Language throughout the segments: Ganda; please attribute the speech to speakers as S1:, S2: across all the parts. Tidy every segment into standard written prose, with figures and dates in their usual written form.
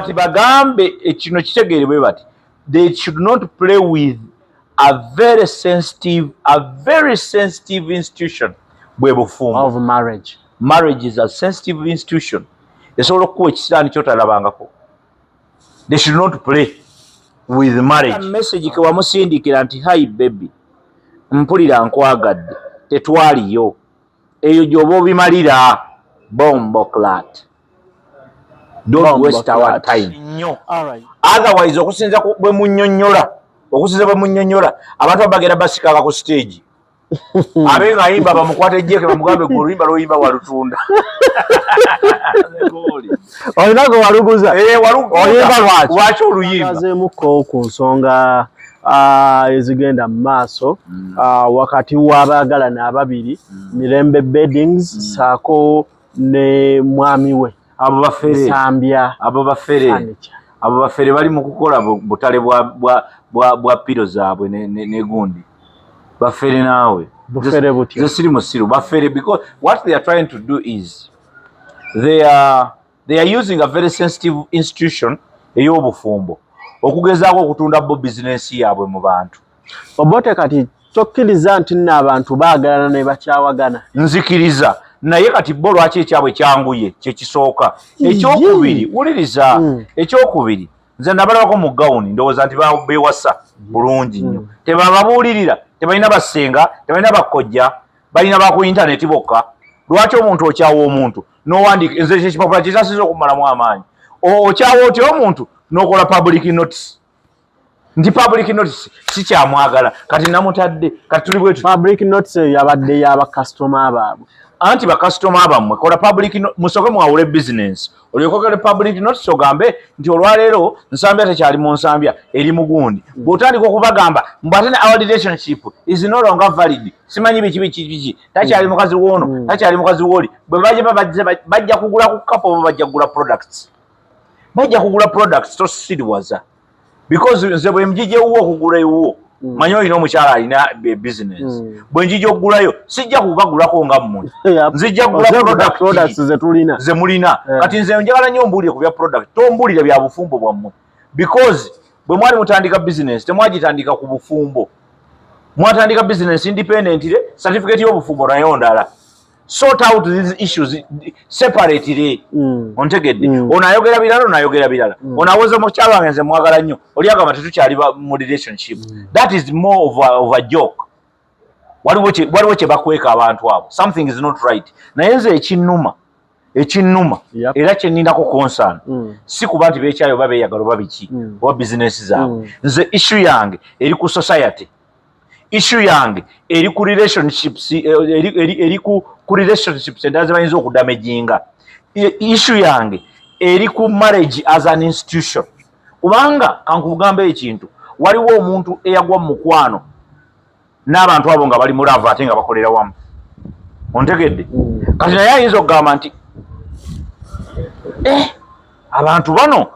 S1: but bagambe ekino kitegeerebwe bati they should not play with a very sensitive institution bwe bufumbo
S2: of marriage.
S1: Marriage is a sensitive institution. Esobola okuwa ekisiraani kyotalabangako. They should not play with marriage. Message ke wamusindikira nti hi baby mpulira nkwagadde tetwaliyo eyo gy'oba obimalira bombo clat. Don't waste our time.
S2: All right.
S1: Otherwise okusinza bwe munnyonnyola abantu abagenda basikanga ku stage abe ngayimba bamukwate ejjeke bamugambe gwe oluyimba lwoyimba walutunda
S2: olinago waluguza
S1: oyimba lwaki oluyimba
S2: azeemukko ku nsonga ezigenda mu maaso wakati w'abaagalana ababiri Mirembe Beddings saako ne mwami we
S1: abo bafere bali mu kukola butale bwa piro zaabwe ne gundi bafere naawe
S2: bufere butya
S1: ze siri musiru bafere because what they are trying to do is they are using a very sensitive institution ey'obufumbo okugezaako okutunda bo business yaabwe mu bantu.
S2: Obote kati tokkiriza nti nno abantu baagalana ne bakyawagana.
S1: Nzikiriza naye kati bo lwaki ekyabwe kyanguye kyekisooka. Ekyokubiri wuliriza ekyokubiri nze nabalabako mu gawuni ndowooza nti beewasa bulungi nnyo tebababuulirira tebalina basenga tebalina bakojja balina baku intaneti bokka. Lwaki omuntu okyawa omuntu n'owandiika nze ekipapula kyekyasinza okumalamu amaanyi okyawa otya omuntu n'okola public notice nti public notice si kyamwagala kati namutadde kati tuli bwetu
S2: public notice yabadde yaba customer baabwe
S1: anti ba customer bammwe kola public musoke mwawule business olyokokole public notice ogambe nti olwaleero nsambya tekyali mu nsambya eri mugundi bw'otandika okubagamba mbwatene our relationship is no longer valid simanyi biki takyali mukazi woono takyali mukazi wooli bwe bajja kugula ku kapo bajja kugula products tosiriwaza because nze bwe njije wuwo okugula ewuwo manyi olina omukyala alina business bwe njija okugulayo sijja kubagulako nga mmwe nzijja kugula products ze mulina kati nze njagala nnyo ombuulire ku bya product tombuulire bya bufumbo bwammwe because bwe mwali mutandika business temwagitandika ku bufumbo mwatandika business independently certificate y'obufumbo nayo ndala sort out these issues separately ontegedde onayogera birala onawoza mukyalo wange nze mwagala nnyo oli agamba tetukyali mu relationship that is more of a joke waliwo kye bakweka abantu abo something is not right naye nze ekinnuma era kye nnindako concern si kuba nti beekyayo babeeyagala oba biki oba business zaabwe nze issue yange eri ku society issue yange eri ku relationships eri ku relationships endala zebayinza okudamejinga issue yange eri ku marriage as an institution kubanga kankugambe ekintu waliwo omuntu eyagwa mu mukwano n'abantu abo nga bali mu lava ate nga bakolera wamu ontegedde kati naye ayinza okugamba nti abantu bano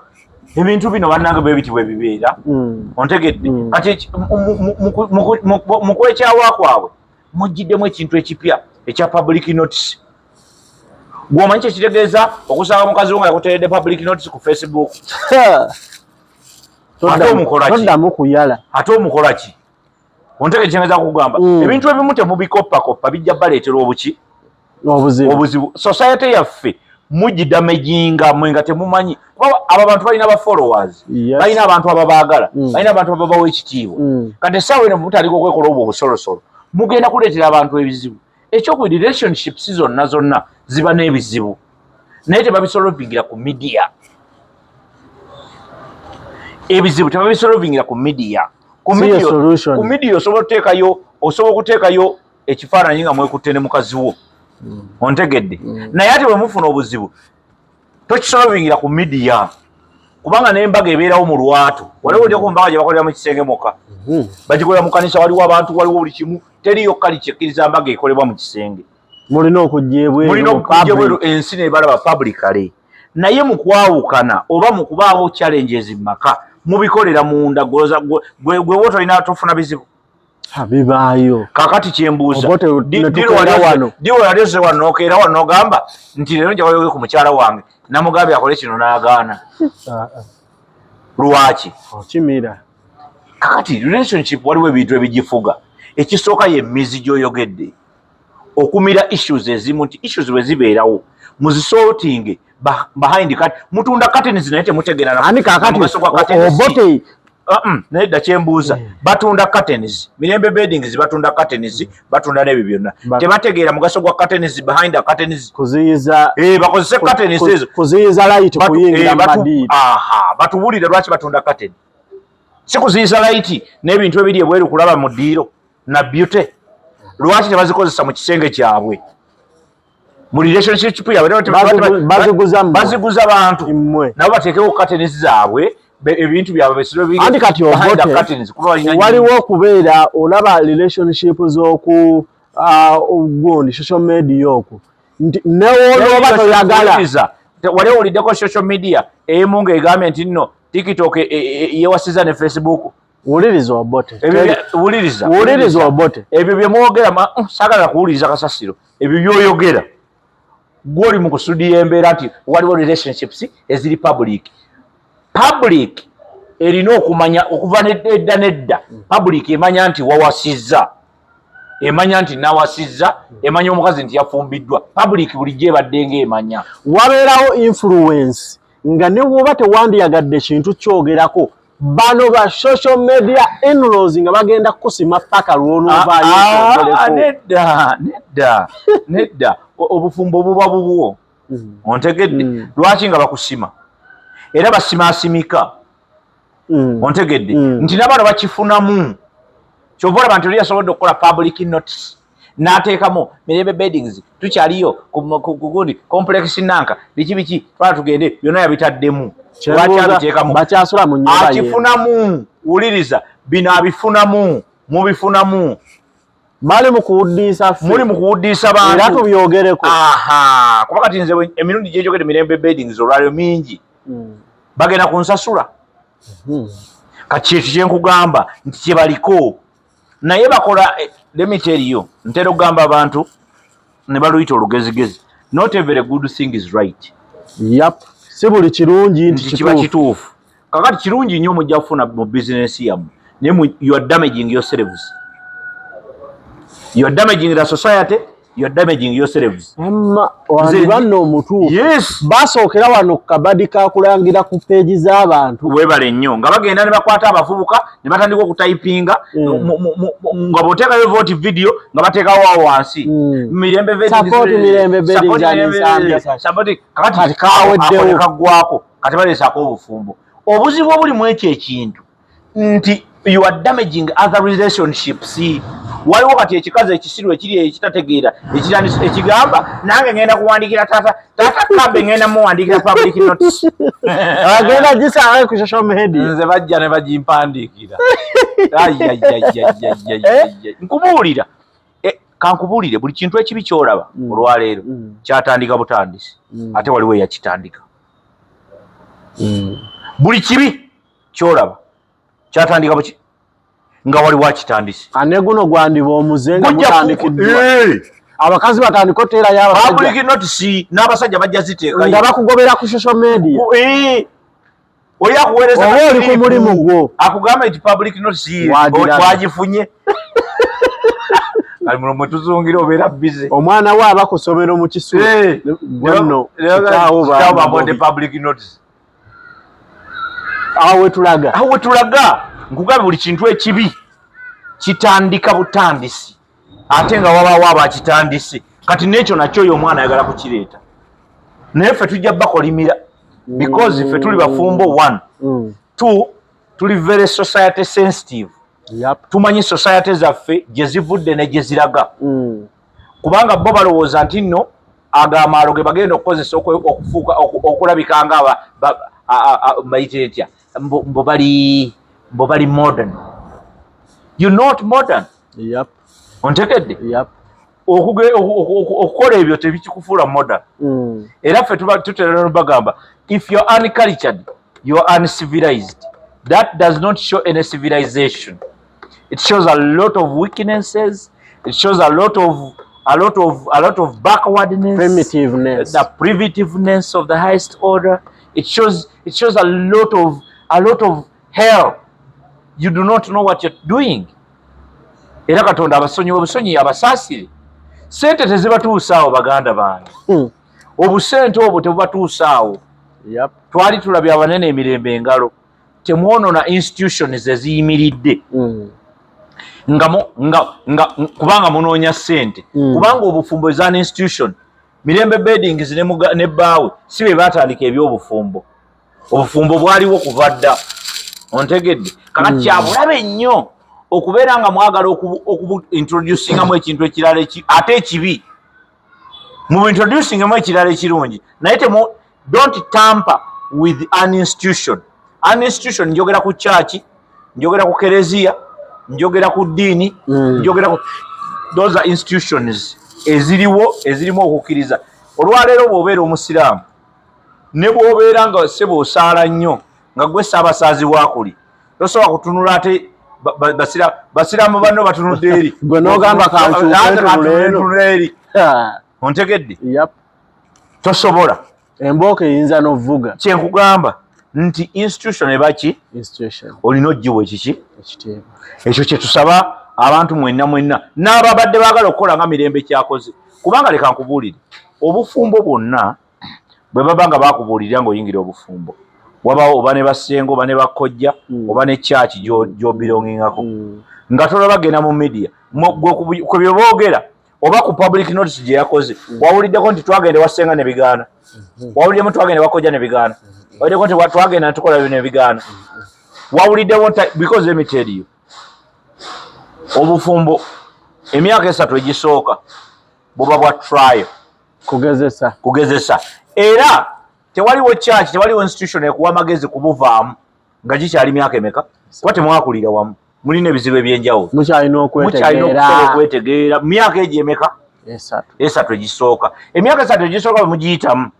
S1: ebintu bino bannange bwe biti bwe bibeera ontegedde kati mu kwekyawa kwabwe mujjiddemu ekintu ekipya ekya public notice gw'omanyi kyekitegeeza okusanga mukazi wo nga yakuteredde public notice ku Facebook ate omukola ki ontegedde kyengeeza kugamba ebintu ebimu temubikoppakoppa bijja baleetera obuzibu society yaffe mujidamejinga mwenga temumanyi aba bantu balina ba followers balina abantu ababaagala balina abantu ababawo ekitiibwa kati essaawa eno mutandika okwekola obwo obusolosolo mugenda kuleetera abantu ebizibu ekyoku relationships zonna ziba n'ebizibu naye tebabisolovingira ku media ebizibu tebabisolovingira ku media ku media osobola okuteekayo ekifaananyi nga mwekutte ne mukazi wo ontegedde naye ate bwe mufuna obuzibu tokisolovingira ku media kubanga n'embaga ebeerawo mu lwatu waliwo olyeko mu mbaga gye bakolera mu kisenge mokka bagikolera mu kanisa waliwo abantu waliwo buli kimu teriyo kali kyekkiriza mbaga ekolebwa mu kisenge
S2: mulina okujja
S1: ebweru ensi nebalaba publicly naye mu kwawukana oba mu kubaawo challenges mu maka mubikolera munda gwe wotolina tofuna bizibu
S2: Habibayo.
S1: Kakati kyembuuza.
S2: Diwo
S1: yalese wano okeera wano ogamba nti leero nja wayoge ku mukyala wange namugambye akole kino n'agaana. Lwaki?
S2: Okimira.
S1: Kakati relationship waliwo ebintu ebigifuga. Ekisooka ye mizi gy'oyogedde. Okumira issues ezimu nti issues bwe zibeerawo muzisorting behind cut mutunda curtains naye temutegera na
S2: ani kakati obote
S1: nedda kyembuuza batunda curtains mirembe beddings batunda curtains batunda n'ebyo byonna tebategeera mugaso gwa curtains behind the curtains
S2: kuziyiza
S1: bakozese curtains ezo
S2: kuziyiza light kuyingira madini
S1: batubulire lwaki batunda curtain si kuziyiza light n'ebintu ebiri ebweru kulaba mu ddiiro na beauty lwaki tebazikozesa mu kisenge kyabwe mu relationship yabwe baziguza bantu nabo bateekewo curtains zaabwe ebintu byabwe besiro biri
S2: andi kati obote waliwo okubeera olaba relationship z'oku ogundi social media okwo newoolooba toyagala wali owuliddeko social media emu ng'egambye nti nno TikTok yewasiza ne Facebook. Wuliriza obote.
S1: Wuliriza obote. Ebyo bye mwogera saagala kuwuliriza kasasiro. Ebyo byoyogera. Gwoli mu kusudia embeera nti waliwo relationships eziri public. Public erina okumanya okuva nedda. Public emanya nti wawasizza. Emanya nti nawasizza. Emanya omukazi nti yafumbiddwa. Public bulijjo ebadde ng'emanya.
S2: Wabeerawo influence nga ne bw'oba tewandiyagadde kintu kyogerako. Bano ba social media in-laws nga bagenda kusima paka lw'oluvaayo.
S1: Nedda. Obufumbo buba bubwo. Ontegedde. Lwaki nga bakusima? Era basimaasimika. Ontegedde. Nti n'abano bakifunamu. Kyova olaba nti oli yasobodde okukola public notice. N'ateekamu mirembe beddings tukyaliyo kugundi complex nanka biki twala tugende byonna yabitaddemu. Lwaki abiteekamu?
S2: Bakyasula mu nnyumba ye.
S1: Akifunamu. Wuliriza bino abifunamu. Mubifunamu.
S2: Mali mu kuwuddiisa ffe.
S1: Muli mu kuwuddiisa bantu.
S2: Era tubyogereko.
S1: Kuba kati nze emirundi gye njogedde mirembe beddings olwaliro mingi. Bagenda kunsasula. Kati ekyo kye nkugamba nti kye baliko. Naye bakola let me tell you ntera okugamba abantu ne baluyita olugezigezi. Not every good thing is right.
S2: Yep. Si buli kirungi nti
S1: kiba kituufu. Kakati kirungi nnyo mujja kufuna mu business yammwe. Naye you are damaging yourselves. You are damaging the society. You are damaging yourselves.
S2: Wandi banno omutuufu.
S1: Yes.
S2: Basookera wano kabadi kakulangira ku peegi z'abantu.
S1: Webale nnyo nga bagenda ne bakwata abavubuka ne batandika okutayipinga nga booteekayo vote video nga bateekawo awo wansi. Mirembe kakati kaweddewo kaggwako kati baleesako obufumbo. Obuzibu obuli mu ekyo ekintu nti you are damaging other relationships. Waliwo kati ekikazi ekisiru ekiri ekitategeera ekigamba nange ngenda kuwandiikira taata kambe ngenda muwandiikira public notice.
S2: Agenda gisanga ku social media.
S1: Nze bajja ne bagimpandiikira. Nkubuulira. Kankubuulire buli kintu ekibi ky'olaba olwaleero kyatandika butandisi ate waliwo eyakitandika. Buli kibi ky'olaba kyatandika buki nga waliwo akitandise.
S2: Ane guno gwandiba omuze nga mutandikiddwa. Abakazi batandika oteerayo abasajja.
S1: Public notice n'abasajja bajja ziteekayo.
S2: Nga bakugobera ku social media.
S1: Oli akuweereza
S2: oba oli ku mulimu gwo.
S1: Akugamba nti public notice wagifunye. Kali muno mwe tuzungira obeera busy.
S2: Omwana we aba ku ssomero mu kisulo. Nno
S1: kitaawo babodde public notice.
S2: Awo wetulaga.
S1: Nkugambe buli kintu ekibi kitandika butandisi ate nga wabaawo abakitandise. Kati n'ekyo nakyo oyo omwana ayagala kukireeta. Naye ffe tujja bakolimira because ffe tuli bafumbo 1. 2 tuli very society sensitive. Tumanyi society zaffe gye zivudde ne gye ziraga. Kubanga bo balowooza nti nno agamaalo ge bagenda okukozesa okufuuka okulabika nga bayitire etya mbo bali modern. You're not modern. Ontegedde? Okukola ebyo tebikikufuula modern. Era ffe tutera n'obagamba if you're uncultured, you're uncivilized. That does not show any civilization. It shows a lot of weaknesses. It shows a lot of backwardness,
S2: primitiveness,
S1: the primitiveness of the highest order. It shows a lot of hell. You do not know what you're doing. Era Katonda abasonyi abasasire. Sente tezibatuusaawo baganda bange. Obusente obwo tebubatuusaawo.
S2: Yep.
S1: Twali tulabya abanene emirembe engalo. Temwonoona institutions eziyimiridde. Kubanga munoonya ssente. Kubanga obufumbo is an institution. Mirembe Beddings ne bbaawe si be baatandika ebyobufumbo. Obufumbo bwaliwo kuva dda. Ontegedde. Kakati kyabulabe nnyo okubeera nga mwagala okubu-introducingamu ekintu ekirala ate ekibi. Mu-introducingamu ekirala ekirungi. Naye don't tamper with an institution. An institution njogera ku church, njogera ku kereziya, njogera ku ddiini, njogera ku those are institutions ezirimu okukkiriza. Olwaleero bw'obeera omusiraamu ne bw'obeera nga sebo osaala nnyo nga gwe Ssaabasaazi waakuli tosobola kutunula ate basiraamu banno batunudde eri
S2: gwe n'ogamba kantunula
S1: eri. Ontegedde?
S2: Yep.
S1: Tosobola.
S2: Embooka eyinza n'ovuga.
S1: Kyenkugamba nti institution ebaki olina ogiwa ekiki ekyo kyetusaba abantu mwenna n'ababadde baagala okukola nga Mirembe kyakoze. Kubanga leka nkubuulire obufumbo bwonna bwe baba nga baakubuulirira ng'oyingira obufumbo wabawo oba ne basengo oba ne bakojja oba ne kyaki gy'obirongingako nga tolaba bagenda mu media kwe bye boogera oba ku public notice gye yakoze wawuliddeko nti twagenda wasenga ne bigaana, wawuliddemu twagenda bakojja ne bigaana, wawuliddeko nti twagenda tukola bino ne bigaana, wawuliddemu because let me tell you obufumbo emyaka 3 egisooka buba bwa trial kugezesa era tewaliwo church tewaliwo institution ekuwa amagezi kubuvaamu nga gikyali myaka emeka kuba temwakulira wamu mulina ebizibu ebyenjawulo mukyalina okwetegeera myaka egyo emeka 3 egisooka emyaka 3 egisooka bwe mugiyitamu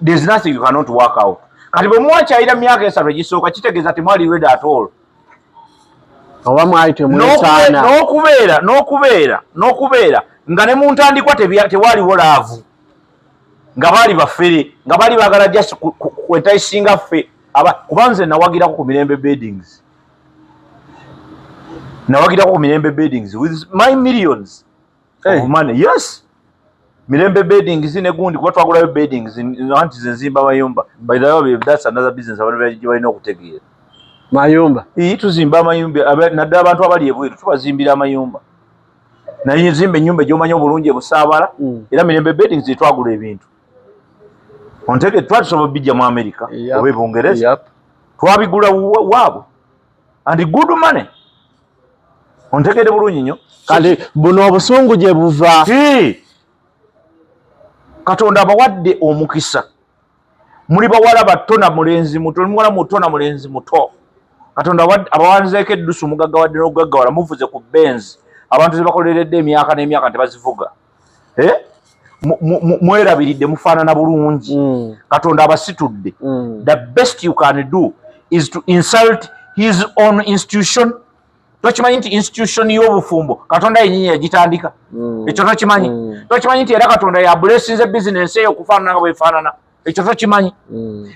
S1: there's nothing you cannot work out. Kati bwe muwakyalira myaka 3 egisooka kitegeeza temwali ready at all.
S2: Oba mwali temwetaana
S1: n'okubeera nga ne mu ntandikwa tewaliwo laavu nga baali baffere nga baali baagala just kwetayisinga ffe kuba nze nawagirako ku Mirembe Beddings with my millions of money. Yes, Mirembe Beddings ne gundi kuba twagulayo beddings nti ze nzimba mayumba. By the way, that's another business abantu balina okutegeera.
S2: Mayumba
S1: tuzimba amayumba naddala abantu abali ebweru tubazimbira amayumba naye nzimba ennyumba gy'omanyi obulungi ebusaabala era Mirembe Beddings twagula ebintu ontege twatusobola bijja mu America oba e Bungereza twabigula waabwe and good money ontegedde bulungi nnyo
S2: kale buno obusungu gye buva
S1: Katonda abawadde omukisa muli bawala bato na mulenzi muto muwala muto na mulenzi muto Katonda abawanzeeko eddusu mugaggawadde n'okugaggawala muvuze ku Benz abantu ze bakoleredde emyaka n'emyaka tebazivuga mwerabiridde mufaanana bulungi Katonda abasitudde the best you can do is to insult his own institution. Tokimanyi nti institution y'obufumbo Katonda yennyini yagitandika ekyo tokimanyi tokimanyi nti era Katonda yabulesinze bizinensi eyo okufaanana nga bwefaanana ekyo tokimanyi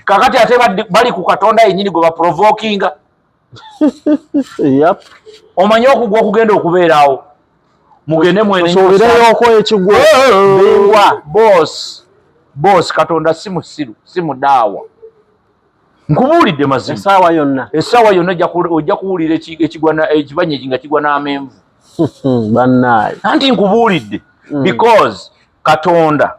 S1: kakati ate bali ku Katonda yennyini gwe baprovokinga omanyi okugwa okugenda okubeeraawo mugende
S2: mwenesobereyoko ekigwo
S1: bingwa boss Katonda si musiru si mudaawa nkubuulidde mazima essaawa yonna ojja kuwulira ekibanya nga kigwa n'amenvu
S2: bannaye
S1: anti nkubuulidde because Katonda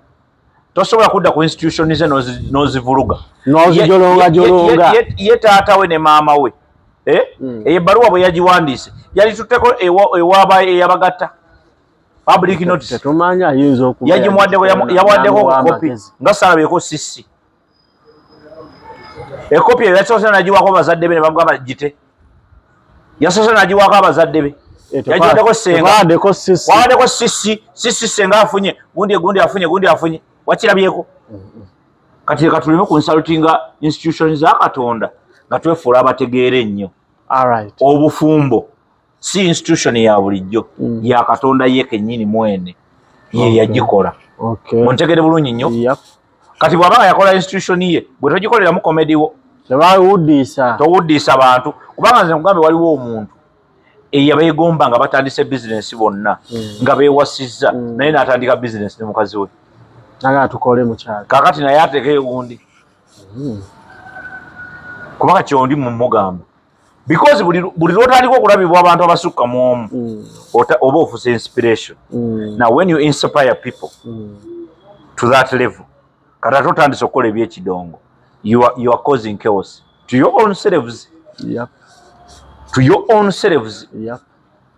S1: tosobola kudda ku institution ze n'ozivuluga
S2: n'ozijolonga
S1: ye taata we ne maama we eyo ebbaluwa bwe yagiwandiise yalitutteko eyabagatta public notice
S2: tetumanya ayinza okuba
S1: yawaddeko kopi nga salabeeko sisi ekopi eyo yasoose nagiwaako abazadde be ne bagamba gite yasoose nagiwaako abazadde be yagiwaddeko senga wawaddeko sisi senga afunye gundi afunye wakirabyeko kati katuleme ku insultinga institution za Katonda nga twefuula abategeera ennyo
S2: Alright.
S1: Obufumbo si institution ya bulijjo ya Katonda ye kennyini mwene ye yagikola.
S2: Okay.
S1: Montegere bulungi nnyo.
S2: Yep.
S1: Kati bwaba yakola institution ye bwe togikoleramu comedy wo
S2: towuddisa
S1: abantu kubanga nze nkugambe waliwo omuntu eyabeegomba nga batandise business bonna nga beewasizza naye n'atandika business ne mukazi we
S2: naga tukole mukyala
S1: kakati naye atekeyo gundi kubanga kyondi mumugamba because buli lwotandika okulabibwa abantu abasukka mu omu oba ofuse inspiration. Now when you inspire people to that level kati ate otandise okukola ebyekidongo you are causing chaos to your own selves.
S2: Yep.
S1: To your own selves.
S2: Yep.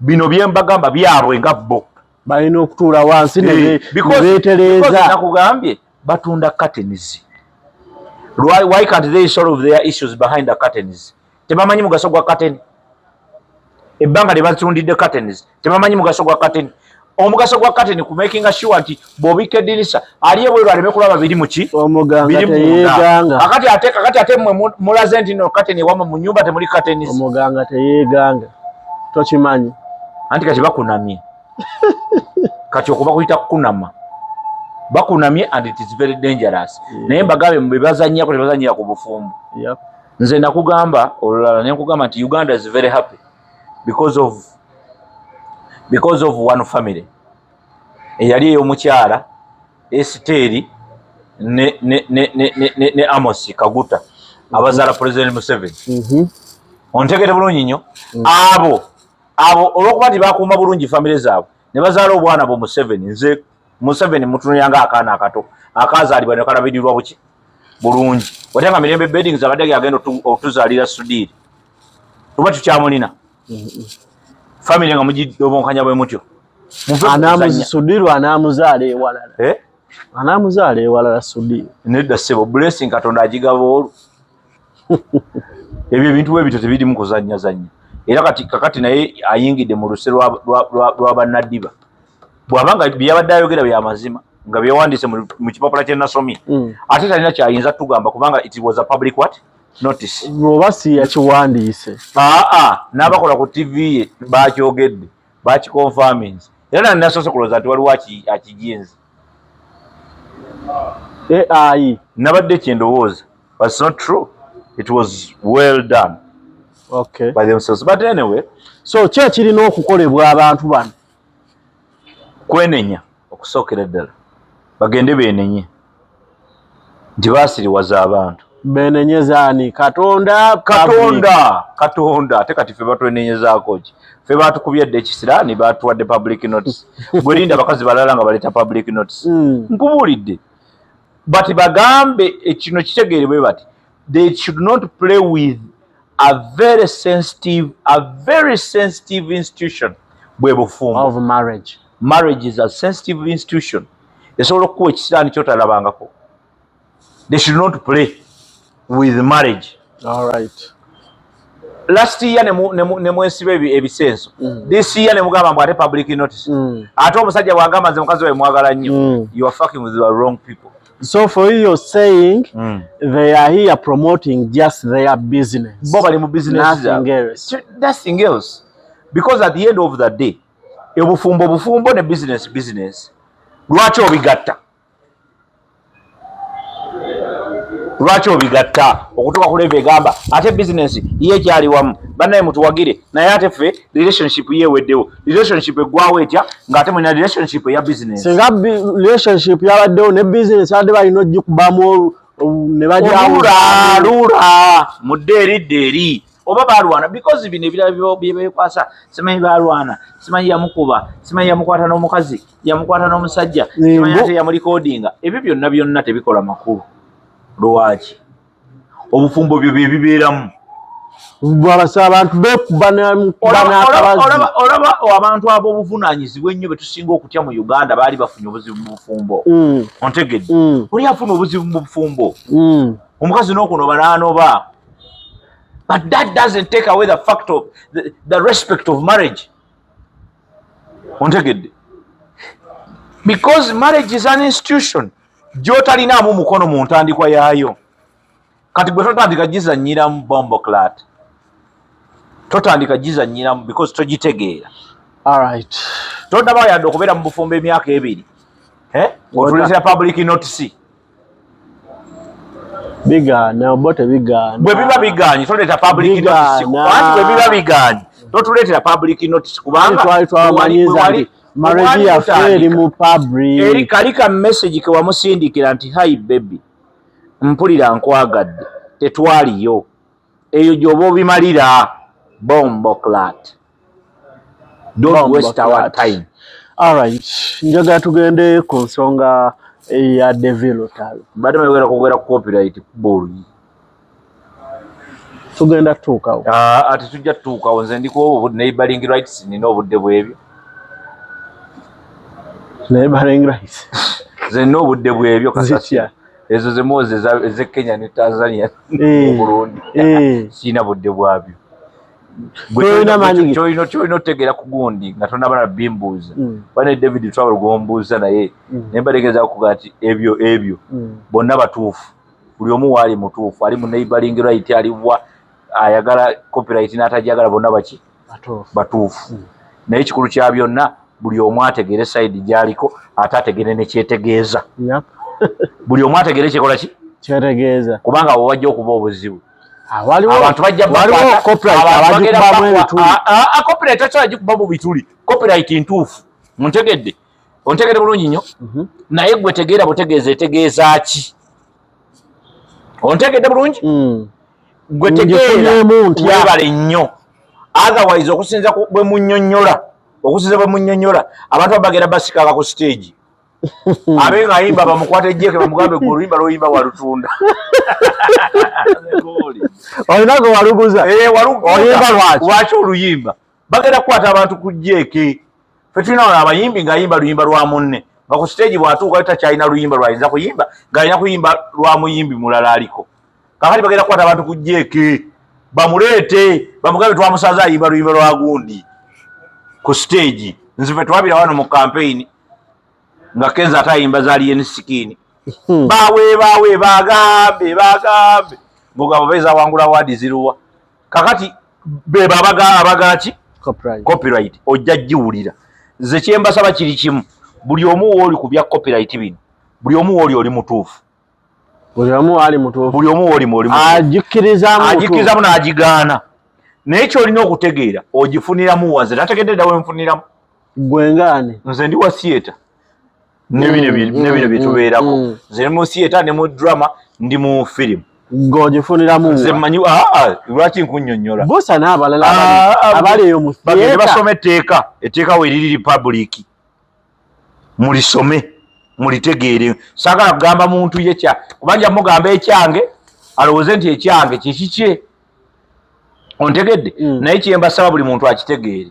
S1: Bino byembagamba byabwe nga bo
S2: balina okutuula wansi nebeetereza
S1: nakugambye batunda curtains. Why can't they solve their issues behind the curtains? Tebamanyi mugaso gwa curtain. Ebbanga lye batundidde curtains tebamanyi mugaso gwa curtain. Omugaso gwa curtain ku making sure nti bw'obika eddirisa aliye bwe aleme kulaba biri muki
S2: omuganga teyeeganga
S1: kakati ate mmwe mulaze nti no curtain wama mu nyumba temuli curtains.
S2: Omuganga teyeeganga tokimanyi
S1: anti kati bakunamye kati okuba kuyita kunama bakunamye and it is very dangerous. Naye mbagambe mbe bazannyako tebazannyira ku bufumbo. Nze nakugamba olulala ne nkugamba nti Uganda is very happy because of one family eyali ey'omukyala Esiteri ne Amos Kaguta abazaala President Museveni. Ontegere bulungi nnyo abo olw'okuba nti bakuuma bulungi famire zaabwe ne bazaala obwana bwo Museveni. Nze Museveni mutunulyanga akaana akato akazaalibwa ne kalabirirwa buki bulungi watanga Mirembe Beddings abadde agenda otuzaalira Sudiri tuba tukyamulina family nga mugidobonkanya bwe mutyo
S2: Sudiri anaamuzaala ewalala anaamuzaala ewalala Sudiri
S1: nedda ssebo blessing Katonda agigaba olwo ebyo ebintu bwe bityo tebirimu kuzannyazannya era kakati naye ayingidde mu luse lwa bannaddiba bw'abanga byabadde ayogera bya mazima nga byewandiise mu kipapula kye nasomye ate talina kyayinza tugamba kubanga it was a public what notice
S2: oba si yakiwandiise
S1: n'abakola ku TV ye bakyogedde bakiconfirmings era nani nasoose kulowooza nti waliwo akijinzi
S2: AI
S1: nabadde kyendowooza but it's not true. It was well done by themselves but anyway
S2: so ki ekirina okukolebwa abantu bano
S1: kwenenya okusookera ddala bagende beenenye nti baasiriwaza abantu
S2: beenenyezaani Katonda
S1: ate kati ffe batwenenyezaako ki ffe baatukubye dde ekisiraani baatuwadde public notice gwelinda abakazi balala nga baleeta public notice nkubuulidde but bagambe kino kitegeerebwe bati they should not play with a very sensitive institution bwe bufumbo
S2: of marriage.
S1: Marriage is a sensitive institution. Esobola okukuwa ekisiraani kyotalabangako. They should not play with marriage.
S2: Alright.
S1: Last year ne mwesiba ebisenso. This year ne mugamba mbwate public notice. Ate omusajja bwagamba nze mukazi we mwagala nnyo. You are fucking with the wrong people.
S2: So for you, you're saying they are here promoting just their business.
S1: Bobali mu business. Nothing else. Because at the end of the day, bufumbo ne business. Lwaki obigatta okutuuka ku level egamba ate business ye kyali wamu bannaye mutuwagire naye ate ffe relationship ye weddewo relationship eggwawo etya ng'ate mulina relationship eya business.
S2: Singa relationship yabaddewo ne business adde balina ogikubamu ne
S1: bajaalula mudde eridde eri oba balwana because bino ebirala byebekwasa simanyi balwana simanyi yamukuba simanyi yamukwata n'omukazi yamukwata n'omusajja simanyi ate yamulikodinga ebyo byonna tebikola makulu. Lwaki obufumbo byo bibeeramu
S2: bwabasa abantu
S1: olaba abantu ab'obuvunaanyizibwa ennyo betusinga okutya mu Uganda baali bafunye obuzibu mu bufumbo. Ontegedde oli afuna obuzibu mu bufumbo omukazi n'okunoba n'anoba. But that doesn't take away the fact of the respect of marriage. Ontegedde because marriage is an institution gy'otalinaamu mukono mu ntandikwa yaayo kati gwe totandika gizannyira mu bombo clat totandika gizanyiramu because togitegeera.
S2: Alright.
S1: Todaba yadde okubeera mu bufumbo emyaka 2. Otuleetera public notice.
S2: Bigaana obote bigaana.
S1: Bwe biba bigaanyi toleeta public notice. Kubanga bwe biba bigaanyi totuleetera public notice kubanga
S2: twali twamanyiza nti marriage yaffe eri mu public.
S1: Eri kalika message ke wamusindikira nti hi baby mpulira nkwagadde tetwaliyo. Eyo gy'oba obimalira bombo clat. Don't waste our time.
S2: Alright. Njaga tugende ku nsonga ya David Lutalo.
S1: Bade mayogera kugera ku copyright boli.
S2: Tugenda tuukawo.
S1: Ati tujja tuukawo nze ndiko neighboring rights nina obudde bwebyo.
S2: Neighboring rights.
S1: Ze no obudde bwebyo kasasya. Ezo ze Moses ze Kenya ne Tanzania mu Burundi. Sina budde bwabyo. Choino tegera kugundi nga tonabala bimbuza. Bane David Travel gombuza naye nembalegeza okugati ebyo bonna batuufu. Buli omu wali mutuufu ali mu neighboring right ali wa ayagala copyright n'atajagala bonna baki batuufu. Naye kikulu kya byonna buli omu ategere side gyaliko atategere ne kyetegeeza. Buli omu ategere kyekola ki
S2: kyetegeeza
S1: kubanga wajja okuba obuzibu.
S2: Abantu
S1: bajja copyright akyajja kuba mu bituli. Copyright ntuufu muntegedde ontegedde bulungi nnyo naye gwe tegeera butegeeza etegeeza ki. Ontegedde bulungi gwe tegeera webale nnyo otherwise okusinza bwe munnyonnyola abantu bagenda basikanga ku stage abenga ayimba bamukwate jeke bamugambe ku luyimba luyimba walutunda.
S2: Olina go waluguza
S1: oyimba lwaki oluyimba bagenda kukwata abantu ku jeke. Ffe tulina abayimbi ng'ayimba luyimba lwa munne nga ku stage bw'atuuka takyalina luyimba lwayinza kuyimba ng'alina kuyimba lwa muyimbi mulala aliko. Kakati bagenda kukwata abantu ku jeke bamuleete bamugambe twamusaza ayimba luyimba lwa gundi ku stage. Nze ffe twabira wano mu campaign nga Kenza atayimba zali ensikini bawe bagambe mugabo beza wangula wadi ziruwa kakati beba abagala ki copyright ojja jiwulira. Ze kyembasaba kiri kimu buli omu woli kubya copyright bino buli omu woli oli mutuufu
S2: buli omu ali mutuufu
S1: buli omu woli
S2: ajikirizamu
S1: n'agigaana. Naye kyolina okutegeera ogifuniramu waze tategedde ddawe nfuniramu
S2: gwengane
S1: nze ndi wa theatre nebino byetubeerako nze mu theatre ne mu drama ndi mu film
S2: gogifuniramu
S1: nze mmanyi lwaki nkunnyonnyola
S2: bosa n'abalala abali eyo mu theatre
S1: basome etteeka we liri republic mulisome mulitegeere. Saagala kugamba muntu ye kya kubanja mugamba ekyange alowooze nti ekyange kikikye ontegedde naye kyembasaba buli muntu akitegeere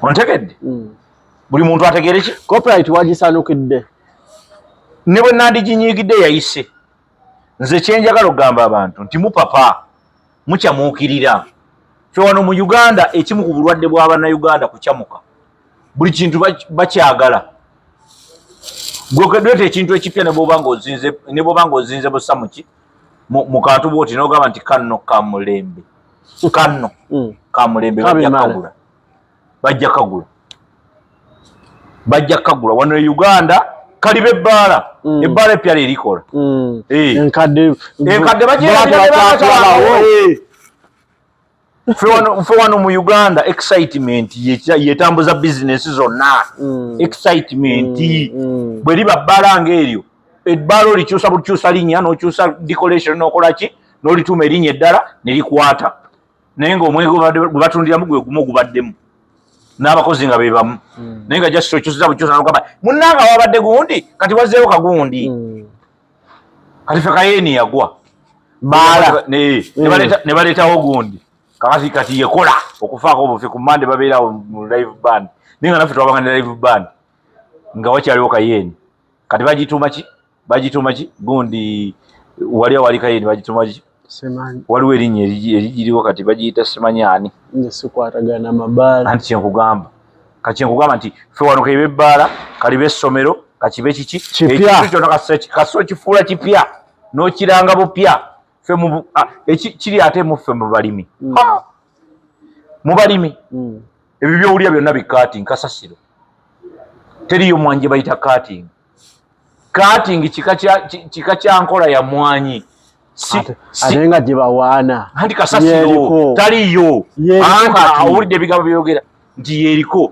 S1: ontegedde buli muntu ategeere ki
S2: copyright wagisanukidde
S1: ne bwe nandiginyiigidde yayise. Nze kyenjagala okugamba abantu nti mupapa mukyamuukirira. Ffe wano mu Uganda ekimu ku bulwadde bw'Abannayuganda kukyamuka. Buli kintu bakyagala. Gwekedwete ekintu ekipya ne bw'oba ng'ozinze busa muki mu kantu bwoti n'ogamba nti kanno kamulembe bajja kagula wano e Uganda kalibe ebbaala ebbaala epya lirikola
S2: enkadde
S1: ffe wano mu Uganda excitement yetambuza bizinesi zonna. Excitement bwe liba bbaala ng'eryo ebbaala olikyusa bukyusa linnya n'okyusa decoration n'okola ki n'olituuma erinnya eddala ne likwata naye ng'omwenge gwe batundiramu gwe gumu ogubaddemu n'abakozi nga be bamu naye nga just okyusiza bukyusa n'ogamba munnanga wabadde gundi kati wazzeewo kagundi kati ffe kayeeni yagwa baala ne baleetawo gundi kati yekola okufaako obufe ku Mande babeerawo mu live band naye nga naffe twabanga ne live band nga wakyaliwo kayeeni kati bagituuma ki gundi wali awali kayeeni bagituuma ki waliwo erinnya erigiriwo kati bagiyita simanyaani
S2: sikwatagana mabaala
S1: anti kyenkugamba nti ffe wano kaibe ebbaala kalibe essomero kakibe kiki ekintu kyonna kasoo kifuula kipya n'okiranga bupya kiri ate mu ffe mu balimi mubalimi ebyo byowulira byonna bikating kasasiro teriyo mwanje bayita kating kika kya nkola ya mwanyi
S2: ate nga gye bawaana
S1: anti kasasiro taliyo owulidde ebigambo byogera nti yeriko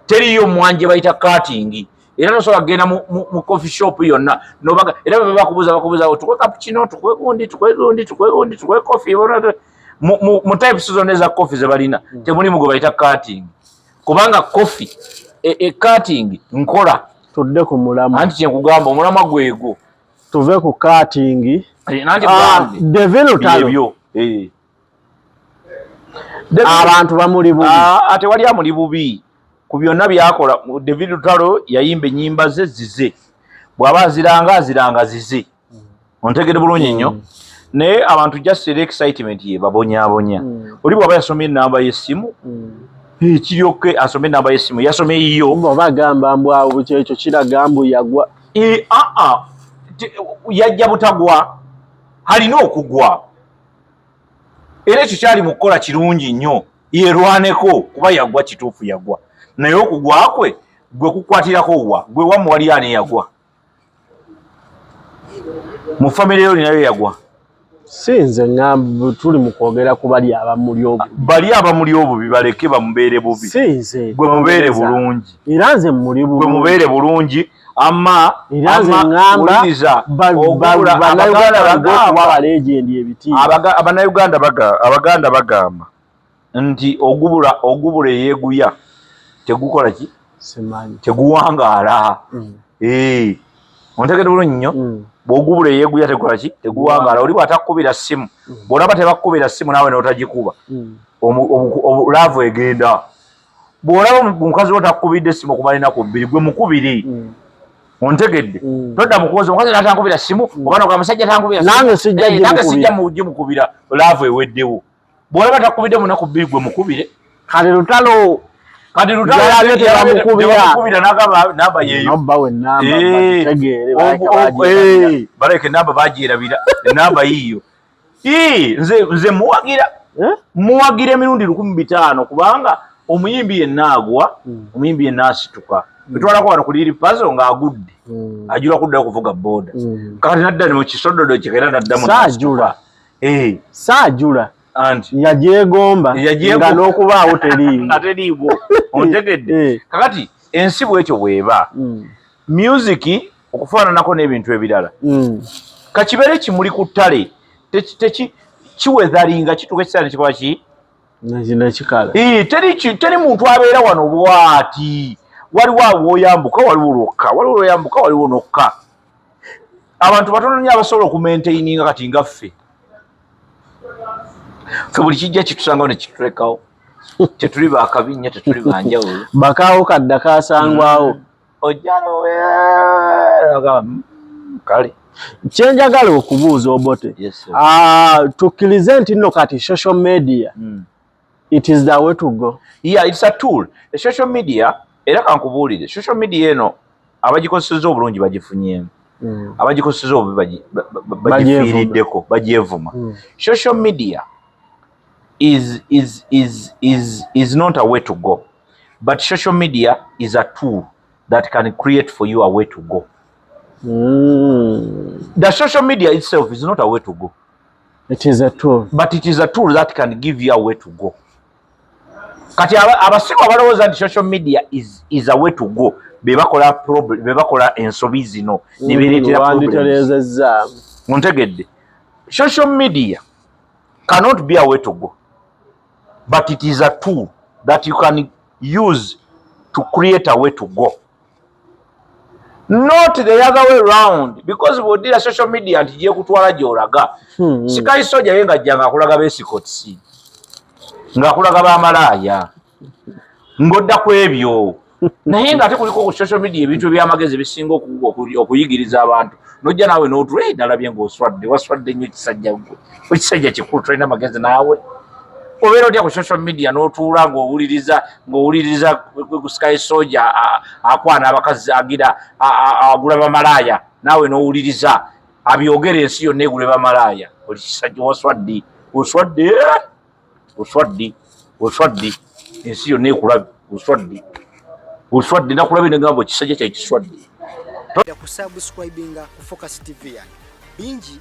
S1: teriyo mwanje bayita kating era nosobola kugenda mu coffee shop yonna nobaga era bakubuza tukwe cappuccino tukwe gundi tukwe coffee mu types zonna eza coffee ze balina temulimu gwe bayita cutting kubanga coffee cutting nkola
S2: tudde ku mulamwa
S1: anti kyenkugamba omulamwa gwego
S2: tuve ku cutting
S1: ebyo
S2: abantu bamuli bubi
S1: ate wali amuli bubi ku byonna byakola. David Lutalo yayimba ennyimba ze zize bw'aba aziranga zize ontegere bulungi nnyo naye abantu just excitement ye babonyabonya oli bw'aba yasomye ennamba y'essimu kiryoke asome ennamba y'essimu yasome yiyo
S2: bagamba mbu awo kyekyo kiraga mbu yagwa
S1: yajja butagwa alina okugwa era ekyo kyali mu kukola kirungi nnyo yerwaneko kuba yagwa kituufu yagwa naye okugwa kwe gwe kukwatirako wa gwe wamu wali ani yagwa mu famire yo nayo yagwa
S2: sinze ngamba tuli mu kwogera ku bali abamuli obubi baleke bamubeere bubi
S1: sinze gwe mubeere bulungi
S2: era nze muli bubi
S1: gwe mubeere bulungi ama
S2: ngamba
S1: abaganda bagamba nti ogubula eyeeguya tegukola ki teguwangaala ontegere bulungi nnyo bw'ogubula eyeeguya tegukola ki teguwangaala oli bw'atakukubira ssimu bw'olaba tebakukubira ssimu naawe n'otagikuba laavu egenda bw'olaba omukazi wo takukubidde essimu okumala ennaku bbiri gwe mukubiri ontegedde todda mukuwoza omukazi n'atankubira ssimu oba noga musajja tankubira
S2: nange
S1: sijja mugimukubira laavu eweddewo bw'olaba takukubidde mu nnaku bbiri gwe mukubire
S2: kati Lutalo
S1: tebamukubira namba yeeyo baleke enamba bagirabira enamba yiyo nze muwagira emirundi 1500 kubanga omuyimbi yenna agwa omuyimbi yenna asituka betwalako wano kuliri puzzle ng'agudde ajula kudda kuvuga boda kati nadda mu kisododo kikera naddamu
S2: saajula anti yajeegomba nga n'okubaawo
S1: teriiwo ontegedde kakati ensi bwekyo bweba music okufaananako n'ebintu ebirala kakibeere kimuli ku ttale kiwezalinga kituuka ekiseera nekikola ki
S2: nekikala
S1: teri muntu abeera wano bwati waliwo awoyambuka waliwo nokka abantu batono nnyo abasobola okumaintaininga kati nga ffe buli kijja kitusangawo nekitulekawo tetuli bakabinnya tetuli banjawulo
S2: bakaawo kadda kasangwawo
S1: kale
S2: kyenjagala okubuuza Obote tukkirize nti nno kati social media it is the way to go.
S1: It's a tool. The social media era kankubuulire social media eno abagikozeseza obulungi bagifunyeemu abagikozeseza obubi bagifiiriddeko bagyevuma. Social media is not a way to go, but social media is a tool that can create for you a way to go. The social media itself is not a way to go.
S2: It is a tool,
S1: but it is a tool that can give you a way to go. Kati abasinga abalowooza nti social media is a way to go bebakola ensobi zino nebereetera problems. Ontegedde, social media cannot be a way to go, but it is a tool that you can use to create a way to go, not the other way around. Because bw'oddira social media nti gye kutwala gy'olaga Sky Soldier ye ng'ajja ng'akulaga beesikotisi ng'akulaga bamalaaya ng'odda ku ebyo naye ng'ate kuliko ku social media ebintu eby'amagezi bisinga okuyigiriza abantu n'ojja naawe n'otula nalabye ng'oswadde waswadde nnyo ekisajja kikulu tolina magezi naawe obeera otya ku social media n'otuula ng'owuliriza ku Sky Soldier akwana abakazi agula bamalaaya naawe n'owuliriza abyogera ensi yonna egula bamalaaya oli kisajja waswadde oswaddi ensi yonna ekulabye oswaddi nakulabye negamba ekisajja kya kiswaddi
S3: kusubscribinga ku Focus TV yani bingi